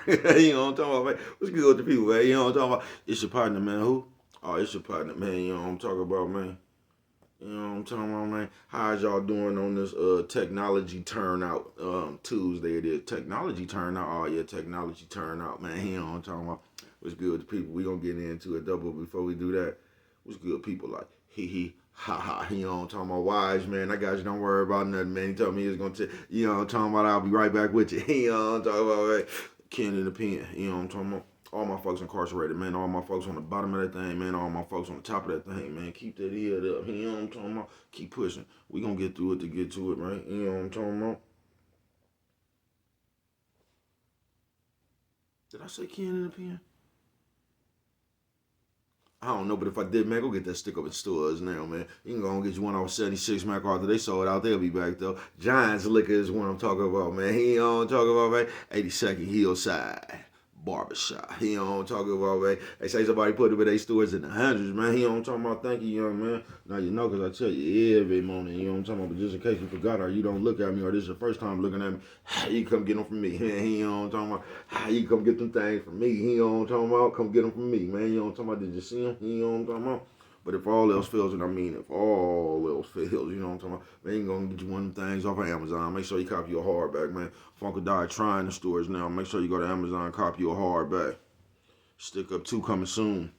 You know what I'm talking about, man? What's good with the people, man? You know what I'm talking about? It's your partner, man. Who? Oh, it's your partner, man. You know what I'm talking about, man? You know what I'm talking about, man? How's y'all doing on this technology turnout Tuesday? It is technology turnout. Oh yeah, technology turnout, man. You know what I'm talking about? What's good with the people? We gonna get into it double before we do that. What's good, people? Like hee hee. Ha ha, you know what I'm talking about? Wise man, I got you. Don't worry about nothing, man. He told me he was gonna, you know what I'm talking about? I'll be right back with you. You know what I'm talking about, man? Ken in the pen. You know what I'm talking about? All my folks incarcerated, man. All my folks on the bottom of that thing, man. All my folks on the top of that thing, man. Keep that head up. You know what I'm talking about? Keep pushing. We gonna get through it to get to it, right? You know what I'm talking about? Did I say Ken in the pen? I don't know, but if I did, man, go get that stick up in stores now, man. You can go and get you one off 76, man. After they sold out, they'll be back, though. Giants Liquor is what I'm talking about, man. You know what I'm talking about, man? 82nd Hillside Barbershop. You know what I'm talking about, man? They say somebody put them in their stores in the hundreds, man. You know what I'm talking about? Thank you, young man. Now you know, because I tell you every morning, you know what I'm talking about? But just in case you forgot or you don't look at me or this is your first time looking at me, you come get them from me. You know what I'm talking about? You come get them things from me. You know what I'm talking about? Come get them from me, man. You know what I'm talking about? Did you see them? You know what I'm talking about? But if all else fails, and I mean if all else fails, you know what I'm talking about, man, you gonna get you one of them things off of Amazon. Make sure you copy your hardback, man. Funkadelic trying the stores now. Make sure you go to Amazon and copy your hardback. Stick Up 2 coming soon.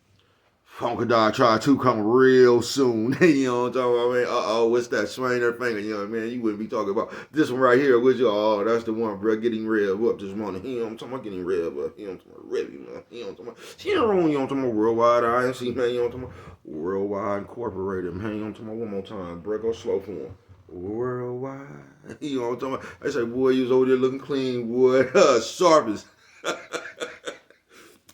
Funkadelic Try 2 coming real soon. You know what I'm talking about, man? Uh-oh, what's that? Swing their finger, you know what I mean? You wouldn't be talking about this one right here, would you? Oh, that's the one, bro. Getting rev up this morning. You know what I'm talking about? Getting rev up. You know what I'm talking about? Rev, man. You know what I'm talking about? You know what I'm talking about? Worldwide INC, man. You know what I'm talking about? Worldwide Incorporated, man. You know what I'm talking about? One more time. Bro, go slow for him. Worldwide. You know what I'm talking about? They say, boy, you was over there looking clean, boy. Sharpest.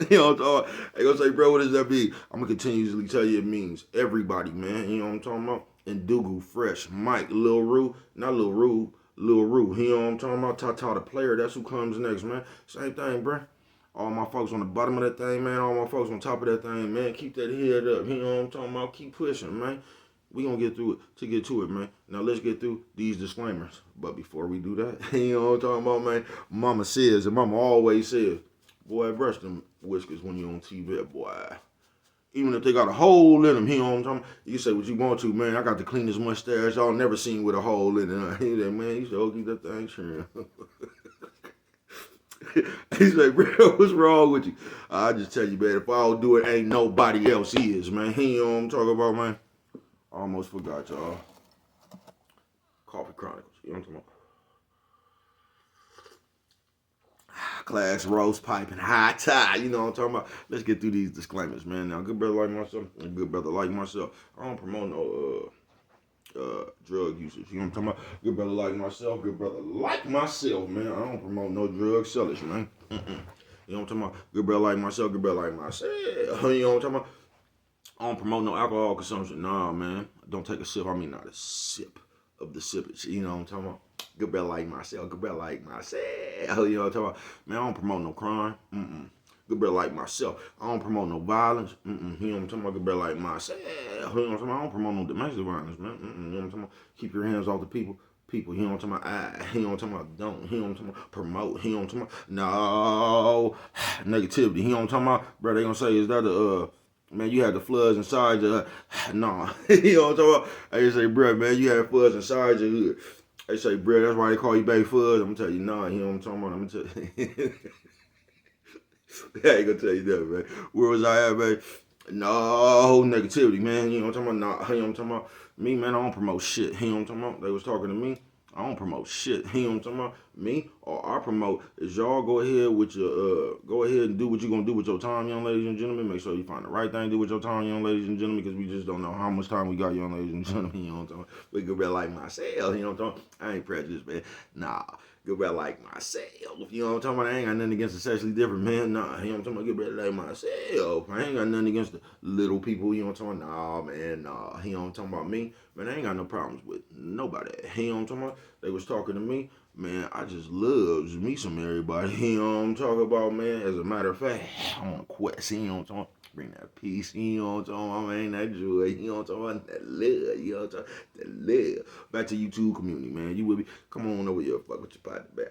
You know what I'm talking about? They gonna say, bro, what does that mean? I'm gonna continuously tell you it means everybody, man. You know what I'm talking about? And Dougal, Fresh, Mike, Lil Rue, not Lil Rue, Lil Rue. You know what I'm talking about? Tata the player, that's who comes next, man. Same thing, bro. All my folks on the bottom of that thing, man. All my folks on top of that thing, man. Keep that head up. You know what I'm talking about? Keep pushing, man. We gonna get through it to get to it, man. Now let's get through these disclaimers. But before we do that, you know what I'm talking about, man? Mama says, and mama always says, boy, brush them whiskers when you on TV, boy. Even if they got a hole in them, you know what I'm talking about? You say what you want to, man. I got the cleanest mustache y'all never seen with a hole in it. He said, man, you should all keep that thing trim. He said, bro, what's wrong with you? I just tell you, man, if I don't do it, ain't nobody else is, man. You know what I'm talking about, man? Almost forgot, y'all. Coffee Chronicles. You know what I'm talking about? Class, roast, pipe, and high tie. You know what I'm talking about? Let's get through these disclaimers, man. Now, good brother like myself, and good brother like myself, I don't promote no drug usage. You know what I'm talking about? Good brother like myself, good brother like myself, man. I don't promote no drug sellers, man. Mm-mm. You know what I'm talking about? Good brother like myself, good brother like myself. You know what I'm talking about? I don't promote no alcohol consumption. Nah, man. Don't take a sip. I mean, not a sip of the sippage. You know what I'm talking about? Good brother like myself. Good brother like myself. You know what I'm talking about? Man, I don't promote no crime. Mm-mm. Good brother like myself. I don't promote no violence. Mm-mm. You know what I'm talking about? Good brother like myself. You know what I'm talking about? I don't promote no domestic violence, man. Mm-mm. You know what I'm talking about? Keep your hands off the people. People, you know what I'm talking about? You know what I'm talking about? Don't. You know what I'm talking about? Promote. You know what I'm talking about? No. Negativity. You know what I'm talking about? Bro, they gonna say, is that a, man, you had the floods inside your, nah. You know what I'm talking about? They say, bro, man, you had floods inside your hood. They say, bro, that's why they call you Bay Fuzz. I'm gonna tell you, nah, you know what I'm talking about? I'm gonna tell you. I ain't gonna tell you that, man. Where was I at, man? No negativity, man. You know what I'm talking about? Nah, you know what I'm talking about? Me, man, I don't promote shit. You know what I'm talking about? They was talking to me. I don't promote shit. You know what I'm talking about? Me, or I promote is y'all go ahead with your go ahead and do what you're gonna do with your time, young ladies and gentlemen. Make sure you find the right thing to do with your time, young ladies and gentlemen, because we just don't know how much time we got, young ladies and gentlemen. You know what I'm talking about? We could be like myself, you know what I'm talking about? I ain't prejudiced, man. Nah. Good brother like myself. You know what I'm talking about? I ain't got nothing against the sexually different, man. Nah, you know what I'm talking about? Good brother like myself. I ain't got nothing against the little people, you know what I'm talking about? Nah, man, nah. You know what I'm talking about? Me, man, I ain't got no problems with nobody. You know what I'm talking about? They was talking to me. Man, I just love me some everybody. You know what I'm talking about, man? As a matter of fact, I'm on a quest. You know what I'm talking about? Bring that peace, you know what I'm talking about, man, that joy, you know what I'm talking about, that love, you know what I'm talking about, that love. Back to YouTube community, man, you with me? Come on over here, fuck with your partner, man.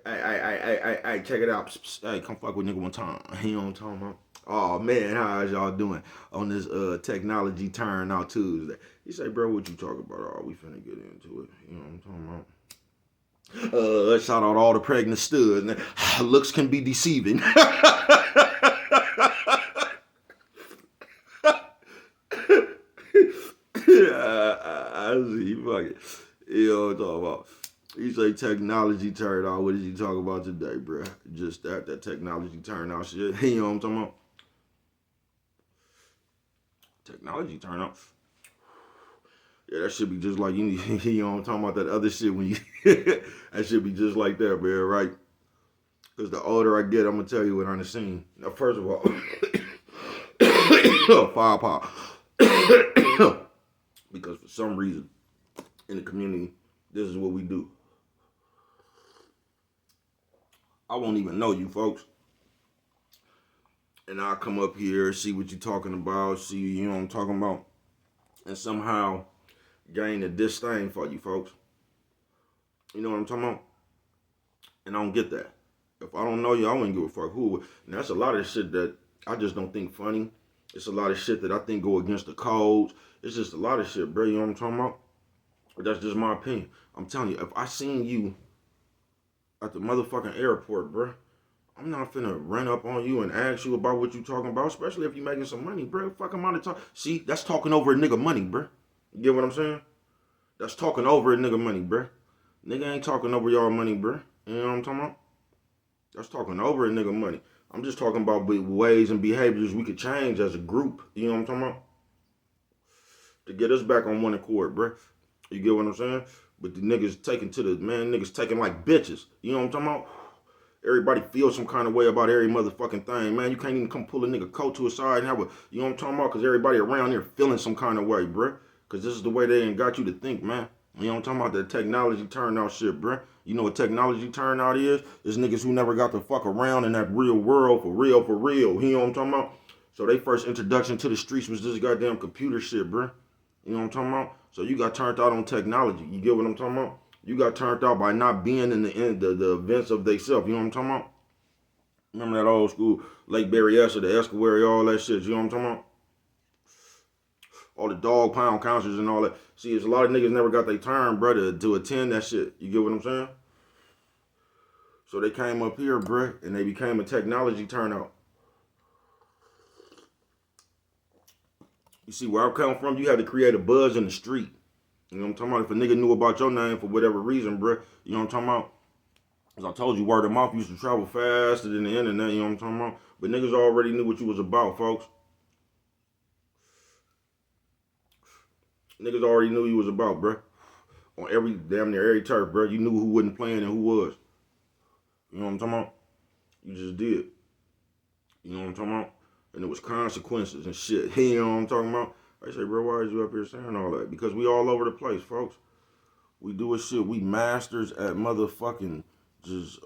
Hey, check it out. Hey, come fuck with nigga one time, you know what I'm talking about? Oh, man, how's y'all doing on this technology turn out Tuesday? You say, bro, what you talking about? Oh, we finna get into it, you know what I'm talking about? Shout out all the pregnant studs. Looks can be deceiving. I see. Fuck it. You know what I'm talking about. You say technology turned out. What did you talk about today, bro? Just that technology turned out shit. You know what I'm talking about? Technology turned out. Yeah, that should be just like you know what I'm talking about, that other shit when you that should be just like that, man, right? Because the older I get, I'm gonna tell you what I'm seeing. Now, first of all, firepower. Because for some reason in the community, this is what we do. I won't even know you folks. And I'll come up here, see what you're talking about, see, you know what I'm talking about, and somehow gain a disdain for you folks. You know what I'm talking about? And I don't get that. If I don't know you, I wouldn't give a fuck who. And that's a lot of shit that I just don't think funny. It's a lot of shit that I think go against the codes. It's just a lot of shit, bro. You know what I'm talking about? But that's just my opinion. I'm telling you, if I seen you at the motherfucking airport, bro, I'm not finna run up on you and ask you about what you talking about, especially if you making some money, bro. Fuck amount of time. See, that's talking over a nigga money, bro. You get what I'm saying? That's talking over a nigga money, bro. Nigga ain't talking over y'all money, bro. You know what I'm talking about? That's talking over a nigga money. I'm just talking about ways and behaviors we could change as a group. You know what I'm talking about? To get us back on one accord, bro. You get what I'm saying? But the niggas taking to the, man, niggas taking like bitches. You know what I'm talking about? Everybody feels some kind of way about every motherfucking thing, man. You can't even come pull a nigga coat to a side and have a, you know what I'm talking about? Because everybody around here feeling some kind of way, bruh. Because this is the way they ain't got you to think, man. You know what I'm talking about? That technology turnout shit, bruh. You know what technology turnout is? It's niggas who never got to fuck around in that real world for real, for real. You know what I'm talking about? So they first introduction to the streets was this goddamn computer shit, bruh. You know what I'm talking about? So you got turned out on technology. You get what I'm talking about? You got turned out by not being in the events of theyself. You know what I'm talking about? Remember that old school Lake Berryessa, the Escawari, all that shit. You know what I'm talking about? All the dog pound counters and all that. See, it's a lot of niggas never got their turn, brother, to attend that shit. You get what I'm saying? So they came up here, bruh, and they became a technology turnout. You see, where I come from, you had to create a buzz in the street. You know what I'm talking about? If a nigga knew about your name for whatever reason, bruh, you know what I'm talking about? As I told you, word of mouth used to travel faster than the internet, you know what I'm talking about? But niggas already knew what you was about, folks. Niggas already knew you was about, bruh. On every, damn near every turf, bruh. You knew who wasn't playing and who was. You know what I'm talking about? You just did. You know what I'm talking about? And it was consequences and shit. You know what I'm talking about? I say, bro, why is you up here saying all that? Because we all over the place, folks. We do a shit. We masters at motherfucking just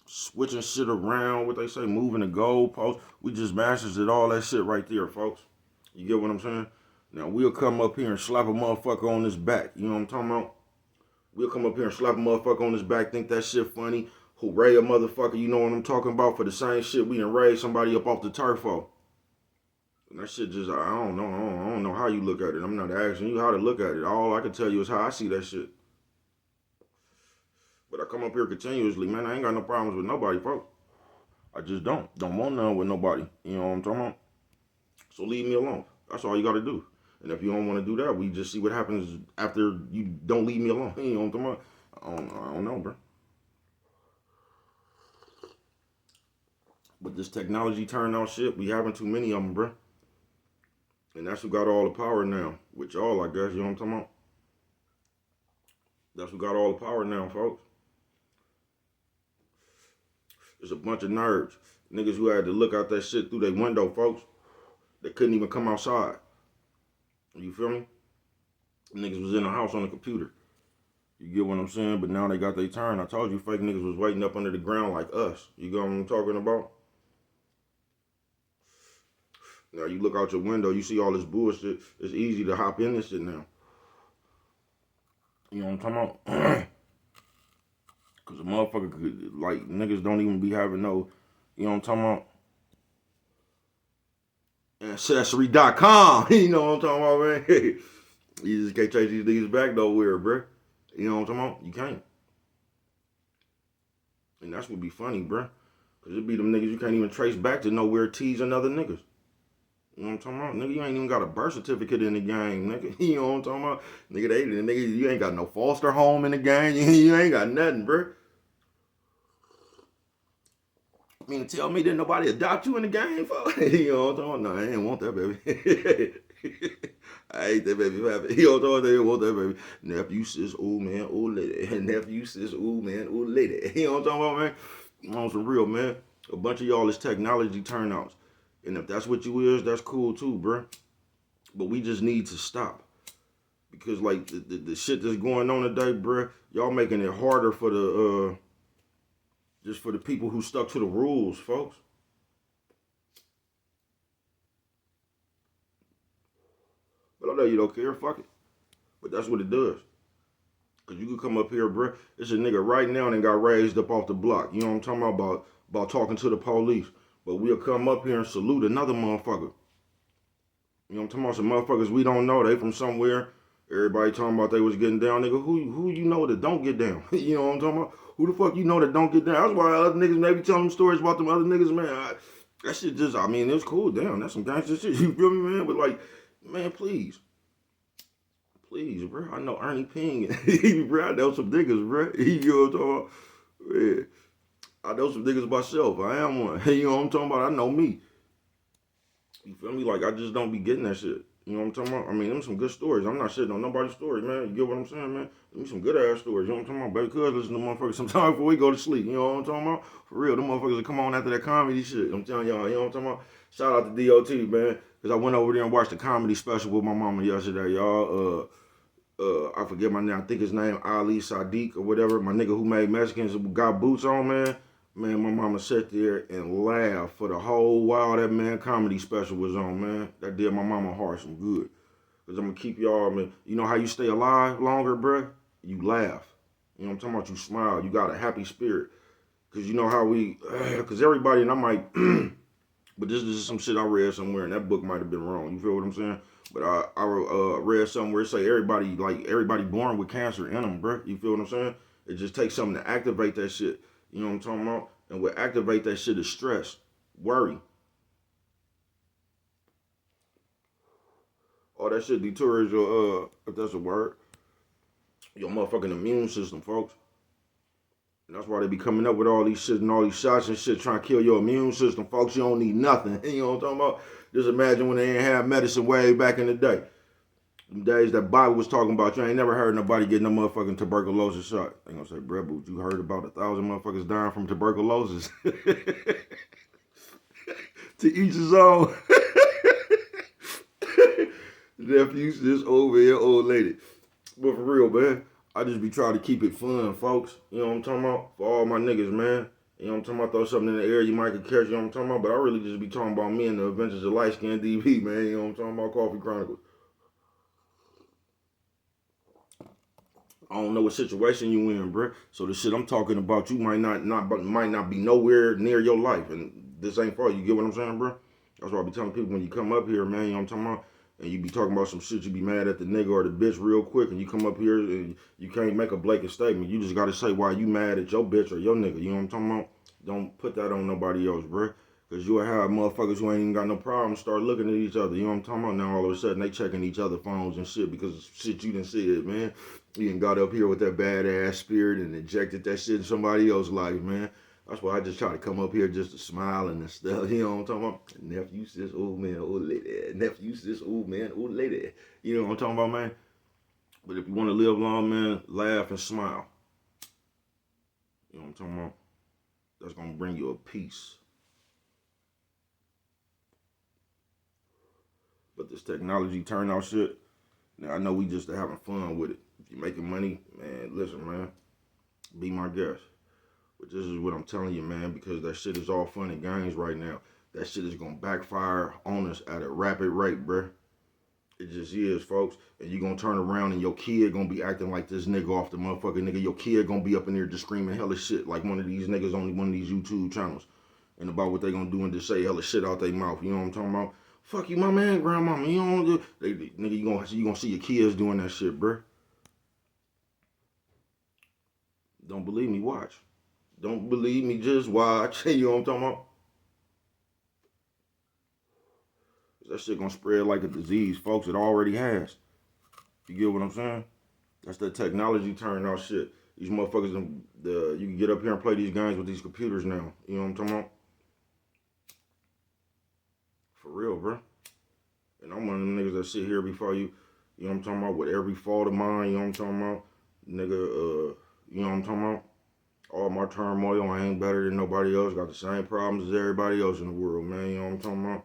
switching shit around. What they say, moving the goalposts. We just masters at all that shit right there, folks. You get what I'm saying? Now we'll come up here and slap a motherfucker on his back. You know what I'm talking about? We'll come up here and slap a motherfucker on his back, think that shit funny. Hooray a motherfucker, you know what I'm talking about? For the same shit we done raised somebody up off the turf for. And that shit just, I don't know. I don't know how you look at it. I'm not asking you how to look at it. All I can tell you is how I see that shit. But I come up here continuously, man. I ain't got no problems with nobody, folks. I just don't. Don't want none with nobody. You know what I'm talking about? So leave me alone. That's all you got to do. And if you don't want to do that, we just see what happens after you don't leave me alone. You know what I'm talking about? I don't know, bro. But this technology turnout shit, we having too many of them, bro. And that's who got all the power now. With y'all, I guess. You know what I'm talking about? That's who got all the power now, folks. There's a bunch of nerds. Niggas who had to look out that shit through their window, folks. They couldn't even come outside. You feel me? Niggas was in the house on the computer. You get what I'm saying? But now they got their turn. I told you fake niggas was waiting up under the ground like us. You get what I'm talking about? Now you look out your window, you see all this bullshit. It's easy to hop in this shit now. You know what I'm talking about? Cause a motherfucker could, like, niggas don't even be having no, you know what I'm talking about? Ancestry.com. You know what I'm talking about, man? You just can't chase these niggas back nowhere, bruh. You know what I'm talking about? You can't. And that's what be funny, bruh. Cause it be them niggas you can't even trace back to nowhere teasing other niggas. You know what I'm talking about? Nigga, you ain't even got a birth certificate in the game, nigga. You know what I'm talking about? Nigga, you ain't got no foster home in the game. You ain't got nothing, bruh. I mean, tell me that nobody adopt you in the game, for? You know what I'm talking about? No, I ain't want that, baby. I ain't that baby. You know what I'm talking about? They want that, baby. Nephew, sis, old man, old lady. Nephew, sis, old man, old lady. You know what I'm talking about, man? I'm on some real, man. A bunch of y'all is technology turnouts. And if that's what you is, that's cool too, bruh. But we just need to stop. Because, like, the shit that's going on today, bruh, y'all making it harder for the, just for the people who stuck to the rules, folks. But I know you don't care, fuck it. But that's what it does. Cause you could come up here, bruh. It's a nigga right now and got raised up off the block. You know what I'm talking about talking to the police. But we'll come up here and salute another motherfucker. You know what I'm talking about? Some motherfuckers we don't know. They from somewhere. Everybody talking about they was getting down. Nigga, who you know that don't get down? You know what I'm talking about? Who the fuck you know that don't get down? That's why other niggas maybe telling them stories about them other niggas, man. That shit just, I mean, it's cool. Damn, that's some gangster shit. You feel me, man? But like, man, please. Please, bro. I know Ernie Ping. Bro, I know some niggas, bro. You know what I'm talking about? Yeah. I know some niggas myself. I am one. You know what I'm talking about? I know me. You feel me? Like, I just don't be getting that shit. You know what I'm talking about? I mean, them some good stories. I'm not shitting on nobody's story, man. You get what I'm saying, man? Them some good ass stories. You know what I'm talking about? Baby, cuz listen to motherfuckers sometimes before we go to sleep. You know what I'm talking about? For real, them motherfuckers will come on after that comedy shit. I'm telling y'all, you know what I'm talking about? Shout out to DOT, man. Because I went over there and watched the comedy special with my mama yesterday, y'all. I forget my name. I think his name Ali Sadiq or whatever. My nigga who made Mexicans got boots on, man. Man, my mama sat there and laughed for the whole while that man comedy special was on, man. That did my mama heart some good. Cause I'm gonna keep y'all, man. You know how you stay alive longer, bruh? You laugh. You know what I'm talking about? You smile. You got a happy spirit. Cause you know how we, cause everybody, and I might, but this is some shit I read somewhere, and that book might have been wrong. You feel what I'm saying? But I read somewhere say everybody born with cancer in them, bro. You feel what I'm saying? It just takes something to activate that shit. You know what I'm talking about? And what activate that shit is stress, worry. All that shit deters your if that's a word, your motherfucking immune system, folks. And that's why they be coming up with all these shit and all these shots and shit trying to kill your immune system, folks. You don't need nothing. You know what I'm talking about? Just imagine when they ain't have medicine way back in the day. Them days that Bobby was talking about, you ain't never heard nobody getting a motherfucking tuberculosis shot. They gonna say, bruh, but you heard about 1,000 motherfuckers dying from tuberculosis. To each his own. Nephew, this over here, old lady. But for real, man, I just be trying to keep it fun, folks. You know what I'm talking about? For all my niggas, man. You know what I'm talking about? Throw something in the air you might could catch, you know what I'm talking about? But I really just be talking about me and the Adventures of Light Skin DB, man. You know what I'm talking about? Coffee Chronicles. I don't know what situation you in, bro. So the shit I'm talking about, you might not be nowhere near your life, and this ain't for you. You get what I'm saying, bro? That's why I be telling people when you come up here, man. You know what I'm talking about? And you be talking about some shit, you be mad at the nigga or the bitch real quick, and you come up here and you can't make a blanket statement. You just gotta say why you mad at your bitch or your nigga. You know what I'm talking about? Don't put that on nobody else, bro. Cause you'll have motherfuckers who ain't even got no problem start looking at each other. You know what I'm talking about? Now all of a sudden they checking each other phones and shit because shit you done said, man. You done got up here with that badass spirit and injected that shit in somebody else's life, man. That's why I just try to come up here just to smile and stuff. You know what I'm talking about? Nephew, sis, old man, old lady. Nephew, sis, old man, old lady. You know what I'm talking about, man? But if you want to live long, man, laugh and smile. You know what I'm talking about? That's going to bring you a peace. But this technology turnout shit, now I know we just having fun with it. If you're making money, man, listen, man, be my guest. But this is what I'm telling you, man, because that shit is all fun and games right now. that shit is gonna backfire on us at a rapid rate, bruh. It just is, folks. And you gonna turn around and your kid gonna be acting like this nigga off the motherfucking nigga. Your kid gonna be up in there just screaming hella shit like one of these niggas on one of these YouTube channels. And about what they gonna do and just say hella shit out their mouth. You know what I'm talking about? Fuck you, mama and grandmama. You don't do nigga, you gonna see your kids doing that shit, bruh. Don't believe me, watch. Don't believe me, just watch. You know what I'm talking about? That shit gonna spread like a disease, folks. It already has. You get what I'm saying? That's the technology turning out shit. These motherfuckers, you can get up here and play these games with these computers now. You know what I'm talking about? For real, bro. And I'm one of them niggas that sit here before you, you know what I'm talking about, with every fault of mine, you know what I'm talking about? Nigga, you know what I'm talking about? All my turmoil, I ain't better than nobody else. Got the same problems as everybody else in the world, man. You know what I'm talking about?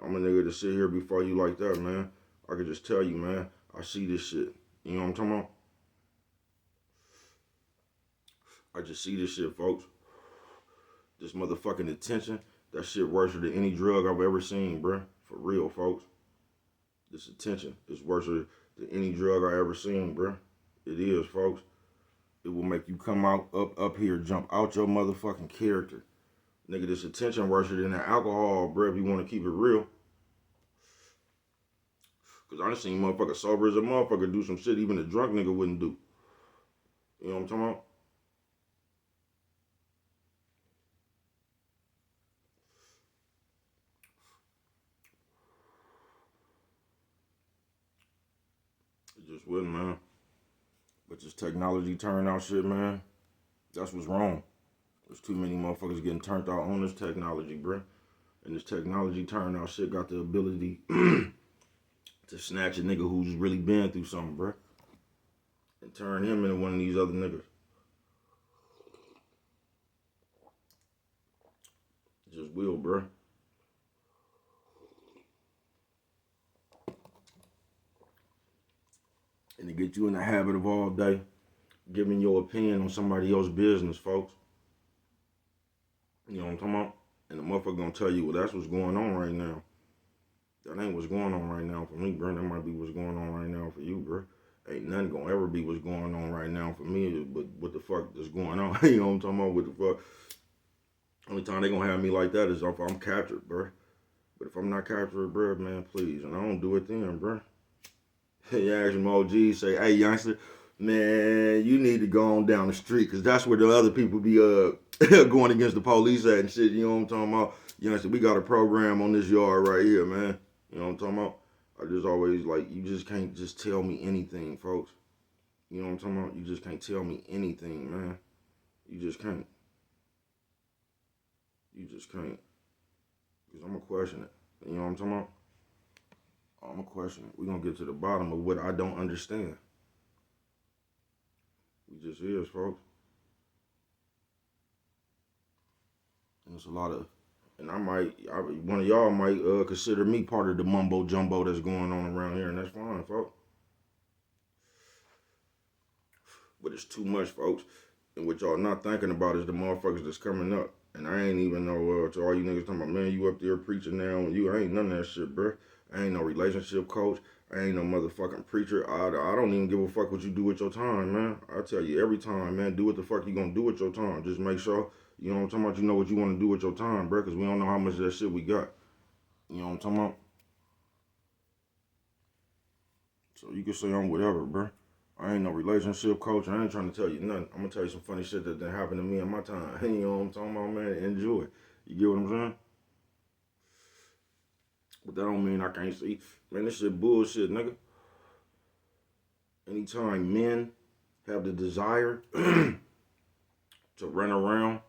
I'm a nigga to sit here before you like that, man. I could just tell you, man, I see this shit. You know what I'm talking about? I just see this shit, folks. This motherfucking attention, that shit worse than any drug I've ever seen, bruh. For real, folks. This attention is worse than any drug I ever seen, bruh. It is, folks. It will make you come out up here, jump out your motherfucking character. Nigga, this attention worse than that alcohol, bruh, if you want to keep it real. Because I done seen motherfucker sober as a motherfucker do some shit even a drunk nigga wouldn't do. You know what I'm talking about? It just wouldn't, man. But this technology turning out shit, man, that's what's wrong. There's too many motherfuckers getting turned out on this technology, bruh. And this technology turning out shit got the ability to snatch a nigga who's really been through something, bruh. And turn him into one of these other niggas. It just will, bruh. And to get you in the habit of all day giving your opinion on somebody else's business, folks. You know what I'm talking about? And the motherfucker gonna tell you, well, that's what's going on right now. That ain't what's going on right now for me, bro. That might be what's going on right now for you, bro. Ain't nothing gonna ever be what's going on right now for me, but what the fuck is going on? You know what I'm talking about? What the fuck? Only time they gonna have me like that is if I'm captured, bro. But if I'm not captured, bro, man, please. And I don't do it then, bro. You ask them OGs, say, hey, youngster, man, you need to go on down the street, because that's where the other people be going against the police at and shit. You know what I'm talking about? Youngster, we got a program on this yard right here, man. You know what I'm talking about? I just always, like, you just can't just tell me anything, folks. You know what I'm talking about? You just can't tell me anything, man. You just can't. You just can't. Because I'm going to question it. You know what I'm talking about? I'm going to question it. We're going to get to the bottom of what I don't understand. We just is, folks. And it's a lot of, and one of y'all might consider me part of the mumbo jumbo that's going on around here, and that's fine, folks. But it's too much, folks. And what y'all not thinking about is the motherfuckers that's coming up. And I ain't even know, to all you niggas talking about, man, you up there preaching now, and I ain't none of that shit, bro. I ain't no relationship coach. I ain't no motherfucking preacher. I don't even give a fuck what you do with your time, man. I tell you every time, man, do what the fuck you gonna do with your time. Just make sure, you know what I'm talking about, you know what you want to do with your time, bro, because we don't know how much of that shit we got. You know what I'm talking about? So you can say I'm whatever, bro. I ain't no relationship coach. I ain't trying to tell you nothing. I'm gonna tell you some funny shit that happened to me in my time. You know what I'm talking about, man? Enjoy it. You get what I'm saying? But that don't mean I can't see. Man, this shit bullshit, nigga. Anytime men have the desire to run around,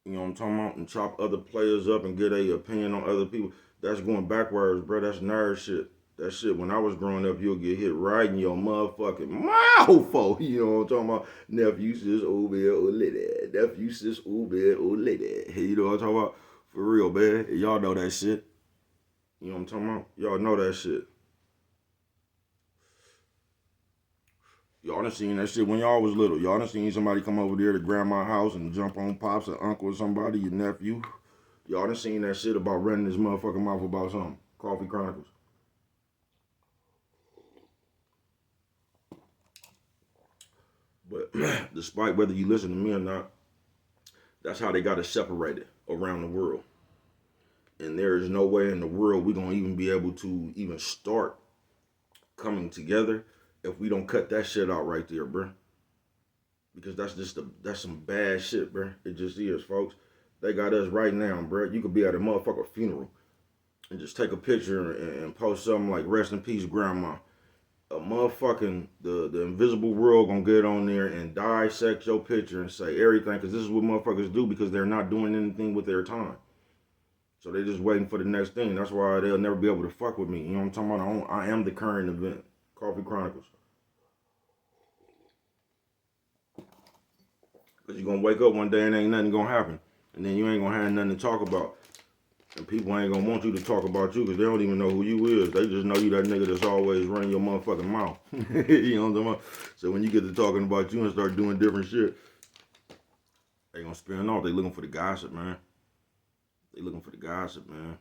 you know what I'm talking about, and chop other players up and get a opinion on other people, that's going backwards, bro. That's nerd shit. That shit, when I was growing up, you'll get hit right in your motherfucking mouth, for. You know what I'm talking about? Nephew, sis, old man, old lady. Nephew, sis, old man, old lady. You know what I'm talking about? For real, man. Y'all know that shit. You know what I'm talking about? Y'all know that shit. Y'all done seen that shit when y'all was little. Y'all done seen somebody come over there to grandma's house and jump on pops or uncle or somebody, your nephew. Y'all done seen that shit about running his motherfucking mouth about something. Coffee Chronicles. But despite whether you listen to me or not, that's how they got us separated around the world. And there is no way in the world we're going to even be able to even start coming together if we don't cut that shit out right there, bruh. Because that's some bad shit, bruh. It just is, folks. They got us right now, bruh. You could be at a motherfucker funeral and just take a picture and post something like "Rest in peace, Grandma." A motherfucking the invisible world gonna get on there and dissect your picture and say everything, because this is what motherfuckers do, because they're not doing anything with their time. So they're just waiting for the next thing. That's why they'll never be able to fuck with me. You know what I'm talking about? I am the current event. Coffee Chronicles. Because you're going to wake up one day and ain't nothing going to happen. And then you ain't going to have nothing to talk about. And people ain't going to want you to talk about you because they don't even know who you is. They just know you that nigga that's always running your motherfucking mouth. You know what I'm talking about? So when you get to talking about you and start doing different shit, they going to spin off. They looking for the gossip, man. They looking for the gossip, man.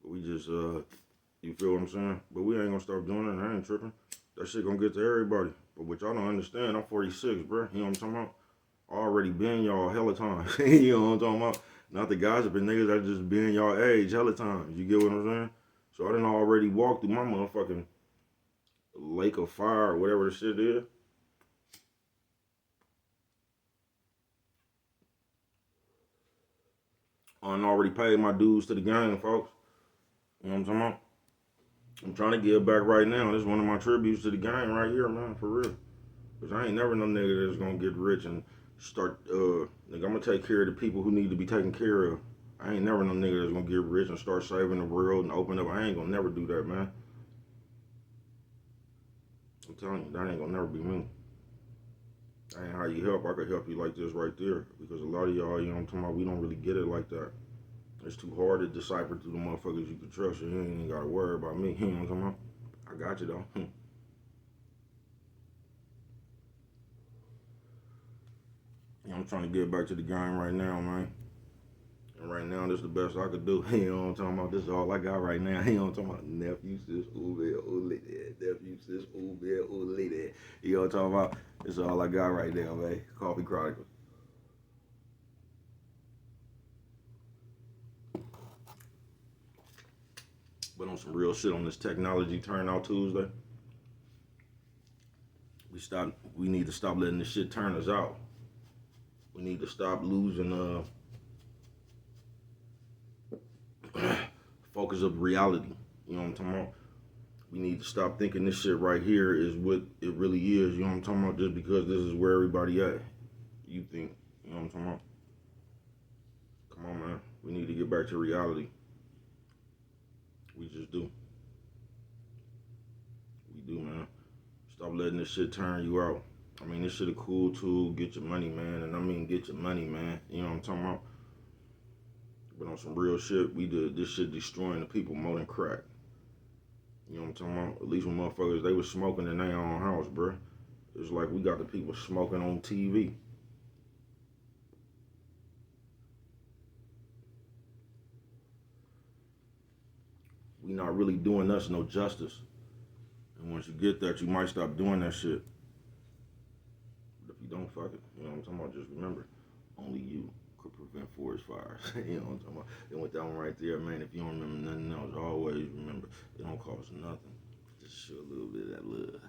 But we just, you feel what I'm saying? But we ain't going to stop doing it. I ain't tripping. That shit going to get to everybody. But what y'all don't understand, I'm 46, bro. You know what I'm talking about? Already been y'all hella times. You know what I'm talking about? Not the gossiping niggas that just been y'all age hella times. You get what I'm saying? So I done already walked through my motherfucking lake of fire or whatever the shit is. I done already paid my dues to the game, folks. You know what I'm talking about? I'm trying to give back right now. This is one of my tributes to the game right here, man, for real. Because I ain't never no nigga that's gonna get rich and start, nigga, I'm gonna take care of the people who need to be taken care of. I ain't never no nigga that's gonna get rich and start saving the world and open up. I ain't gonna never do that, man. I'm telling you, that ain't gonna never be me. That ain't how you help. I could help you like this right there. Because a lot of y'all, you know what I'm talking about, we don't really get it like that. It's too hard to decipher through the motherfuckers you can trust. You ain't even gotta worry about me. You know what I'm talking about? I got you though. I'm trying to get back to the game right now, man. And right now, this is the best I could do. You know what I'm talking about? This is all I got right now. You know what I'm talking about? Nephew, sis, ooh, lady. Nephew, sis, ooh, lady. You know what I'm talking about? This is all I got right now, man. Coffee Chronicles. But on some real shit on this technology turnout Tuesday, we need to stop letting this shit turn us out. We need to stop losing focus of reality. You know what I'm talking about? We need to stop thinking this shit right here is what it really is. You know what I'm talking about? Just because this is where everybody at. You think, you know what I'm talking about? Come on, man. We need to get back to reality. We just do. We do, man. Stop letting this shit turn you out. I mean, this shit a cool tool. Get your money, man. And I mean, get your money, man. You know what I'm talking about? But on some real shit, we did this shit destroying the people more than crack. You know what I'm talking about? At least when motherfuckers, they was smoking in their own house, bruh. It's like we got the people smoking on TV. We not really doing us no justice. And once you get that, you might stop doing that shit. But if you don't, fuck it. You know what I'm talking about? Just remember, only you could prevent forest fires. You know what I'm talking about? And with that one right there, man, if you don't remember nothing else, always remember, it don't cost nothing. Just show a little bit of that love.